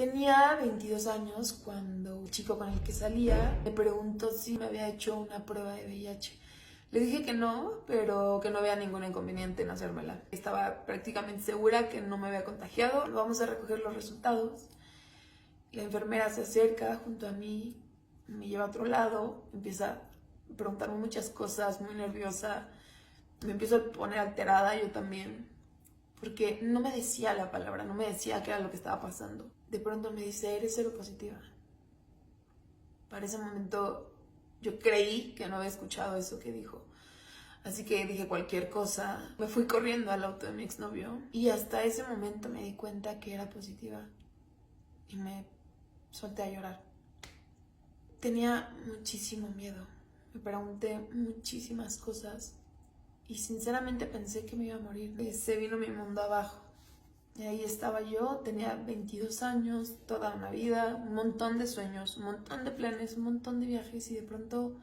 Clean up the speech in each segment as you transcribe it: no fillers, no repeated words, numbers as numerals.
Tenía 22 años cuando un chico con el que salía me preguntó si me había hecho una prueba de VIH. Le dije que no, pero que no había ningún inconveniente en hacérmela. Estaba prácticamente segura que no me había contagiado. Vamos a recoger los resultados. La enfermera se acerca junto a mí, me lleva a otro lado, empieza a preguntarme muchas cosas, muy nerviosa. Me empiezo a poner alterada, yo también, porque no me decía la palabra, no me decía qué era lo que estaba pasando. De pronto me dice, eres seropositiva. Para ese momento yo creí que no había escuchado eso que dijo. Así que dije cualquier cosa. Me fui corriendo al auto de mi exnovio y hasta ese momento me di cuenta que era positiva y me solté a llorar. Tenía muchísimo miedo. Me pregunté muchísimas cosas y sinceramente pensé que me iba a morir. Se vino mi mundo abajo. Y ahí estaba yo, tenía 22 años, toda una vida, un montón de sueños, un montón de planes, un montón de viajes y de pronto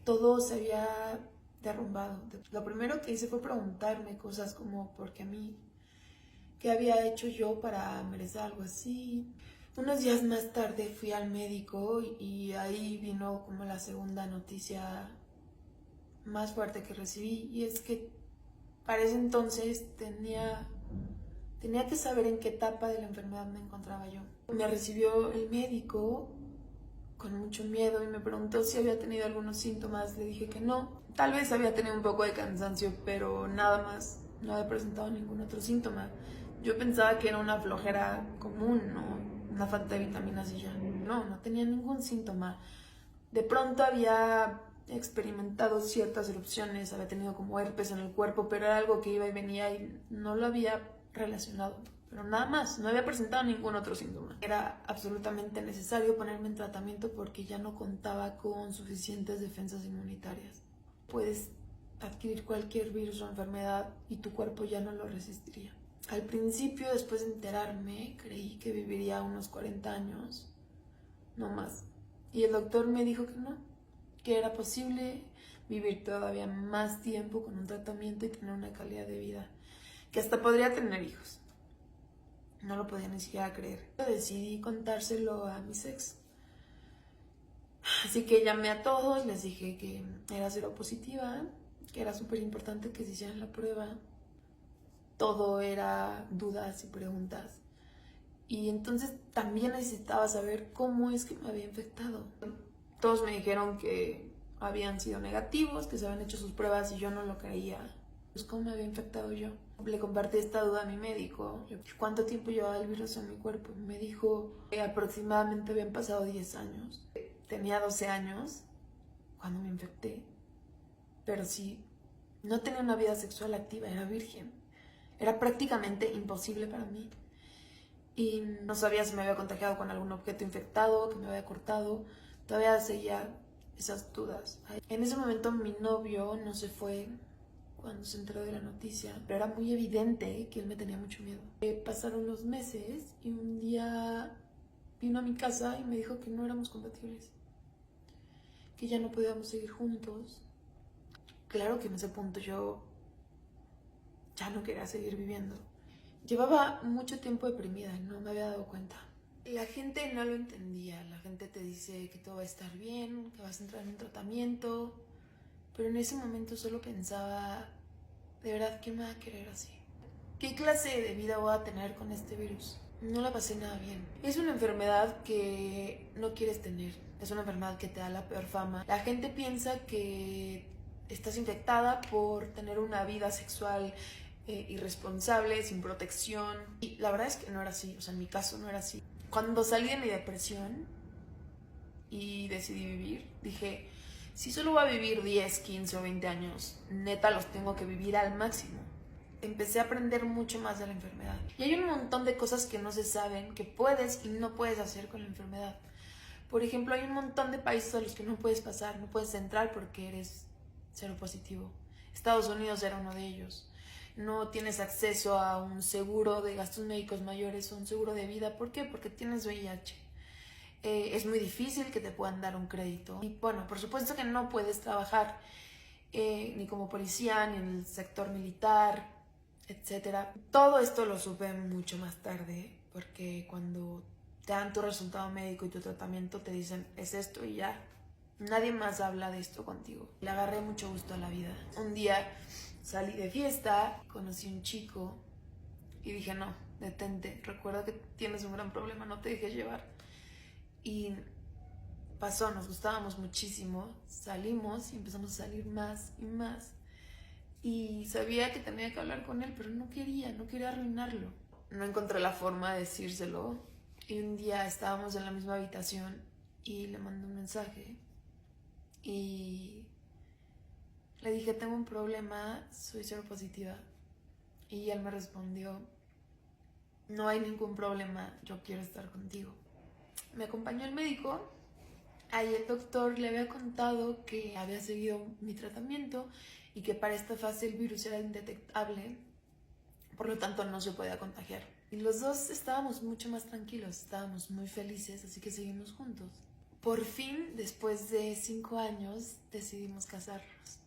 todo se había derrumbado. Lo primero que hice fue preguntarme cosas como ¿por qué a mí? ¿Qué había hecho yo para merecer algo así? Unos días más tarde fui al médico y ahí vino como la segunda noticia más fuerte que recibí y es que para ese entonces tenía que saber en qué etapa de la enfermedad me encontraba yo. Me recibió el médico con mucho miedo y me preguntó si había tenido algunos síntomas. Le dije que no. Tal vez había tenido un poco de cansancio, pero nada más. No había presentado ningún otro síntoma. Yo pensaba que era una flojera común, ¿no? Una falta de vitaminas y ya. No tenía ningún síntoma. De pronto había experimentado ciertas erupciones, había tenido como herpes en el cuerpo, pero era algo que iba y venía y no lo había relacionado, pero nada más, no había presentado ningún otro síntoma. Era absolutamente necesario ponerme en tratamiento porque ya no contaba con suficientes defensas inmunitarias. Puedes adquirir cualquier virus o enfermedad y tu cuerpo ya no lo resistiría. Al principio, después de enterarme, creí que viviría unos 40 años, no más. Y el doctor me dijo que no, que era posible vivir todavía más tiempo con un tratamiento y tener una calidad de vida, que hasta podría tener hijos. No lo podía ni siquiera creer. Decidí contárselo a mis ex. Así que llamé a todos, les dije que era seropositiva, que era súper importante que se hicieran la prueba. Todo era dudas y preguntas. Y entonces también necesitaba saber cómo es que me había infectado. Todos me dijeron que habían sido negativos, que se habían hecho sus pruebas y yo no lo creía. Pues, ¿cómo me había infectado yo? Le compartí esta duda a mi médico. ¿Cuánto tiempo llevaba el virus en mi cuerpo? Me dijo que aproximadamente habían pasado 10 años. Tenía 12 años cuando me infecté. Pero sí, no tenía una vida sexual activa, era virgen. Era prácticamente imposible para mí. Y no sabía si me había contagiado con algún objeto infectado, que me había cortado. Todavía seguía esas dudas. En ese momento mi novio no se fue cuando se enteró de la noticia, pero era muy evidente que él me tenía mucho miedo. Pasaron los meses y un día vino a mi casa y me dijo que no éramos compatibles, que ya no podíamos seguir juntos. Claro que en ese punto yo ya no quería seguir viviendo. Llevaba mucho tiempo deprimida y no me había dado cuenta. La gente no lo entendía, la gente te dice que todo va a estar bien, que vas a entrar en un tratamiento, pero en ese momento solo pensaba, ¿de verdad quién me va a querer así? ¿Qué clase de vida voy a tener con este virus? No la pasé nada bien. Es una enfermedad que no quieres tener, es una enfermedad que te da la peor fama. La gente piensa que estás infectada por tener una vida sexual irresponsable, sin protección. Y la verdad es que no era así, o sea, en mi caso no era así. Cuando salí de mi depresión y decidí vivir, dije, si solo voy a vivir 10, 15 o 20 años, neta los tengo que vivir al máximo. Empecé a aprender mucho más de la enfermedad. Y hay un montón de cosas que no se saben, que puedes y no puedes hacer con la enfermedad. Por ejemplo, hay un montón de países a los que no puedes pasar, no puedes entrar porque eres seropositivo. Estados Unidos era uno de ellos. No tienes acceso a un seguro de gastos médicos mayores o un seguro de vida. ¿Por qué? Porque tienes VIH. Es muy difícil que te puedan dar un crédito. Y bueno, por supuesto que no puedes trabajar ni como policía, ni en el sector militar, etc. Todo esto lo supe mucho más tarde. porque cuando te dan tu resultado médico y tu tratamiento te dicen es esto y ya. Nadie más habla de esto contigo. Le agarré mucho gusto a la vida. Un día salí de fiesta, conocí a un chico y dije no, detente, recuerda que tienes un gran problema, no te dejes llevar. Y pasó, nos gustábamos muchísimo, salimos y empezamos a salir más y más. Y sabía que tenía que hablar con él, pero no quería arruinarlo. No encontré la forma de decírselo. Y un día estábamos en la misma habitación y le mandé un mensaje. Y le dije, tengo un problema, soy seropositiva. Y él me respondió, no hay ningún problema, yo quiero estar contigo. Me acompañó el médico. Ahí el doctor le había contado que había seguido mi tratamiento y que para esta fase el virus era indetectable, por lo tanto no se podía contagiar. Y los dos estábamos mucho más tranquilos, estábamos muy felices, así que seguimos juntos. Por fin, después de 5 años, decidimos casarnos.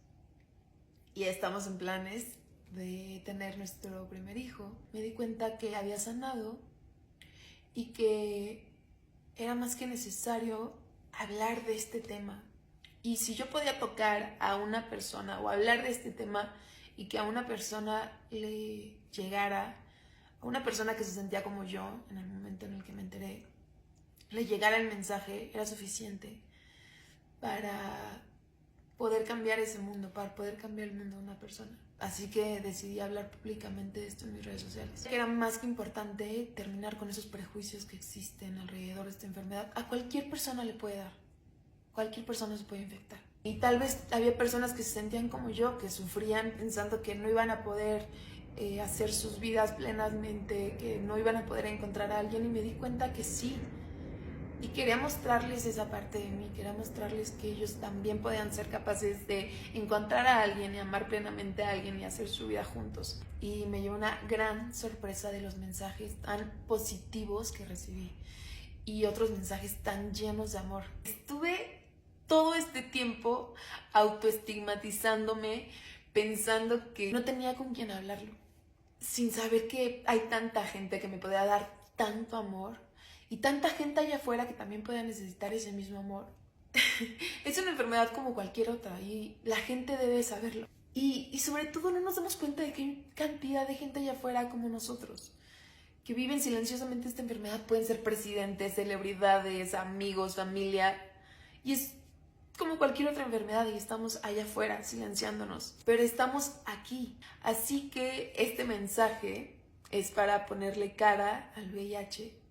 Y estamos en planes de tener nuestro primer hijo. Me di cuenta que había sanado y que era más que necesario hablar de este tema. Y si yo podía tocar a una persona o hablar de este tema y que a una persona le llegara, a una persona que se sentía como yo en el momento en el que me enteré, le llegara el mensaje, era suficiente para poder cambiar ese mundo, para poder cambiar el mundo de una persona. Así que decidí hablar públicamente de esto en mis redes sociales. Era más que importante terminar con esos prejuicios que existen alrededor de esta enfermedad. A cualquier persona le puede dar. Cualquier persona se puede infectar. Y tal vez había personas que se sentían como yo, que sufrían pensando que no iban a poder hacer sus vidas plenamente, que no iban a poder encontrar a alguien, y me di cuenta que sí. Y quería mostrarles esa parte de mí, quería mostrarles que ellos también podían ser capaces de encontrar a alguien y amar plenamente a alguien y hacer su vida juntos. Y me llevó una gran sorpresa de los mensajes tan positivos que recibí y otros mensajes tan llenos de amor. Estuve todo este tiempo autoestigmatizándome, pensando que no tenía con quién hablarlo, sin saber que hay tanta gente que me podía dar tanto amor y tanta gente allá afuera que también puede necesitar ese mismo amor. Es una enfermedad como cualquier otra y la gente debe saberlo. Y sobre todo no nos damos cuenta de que hay cantidad de gente allá afuera como nosotros, que viven silenciosamente esta enfermedad. Pueden ser presidentes, celebridades, amigos, familia. Y es como cualquier otra enfermedad y estamos allá afuera silenciándonos. Pero estamos aquí. Así que este mensaje es para ponerle cara al VIH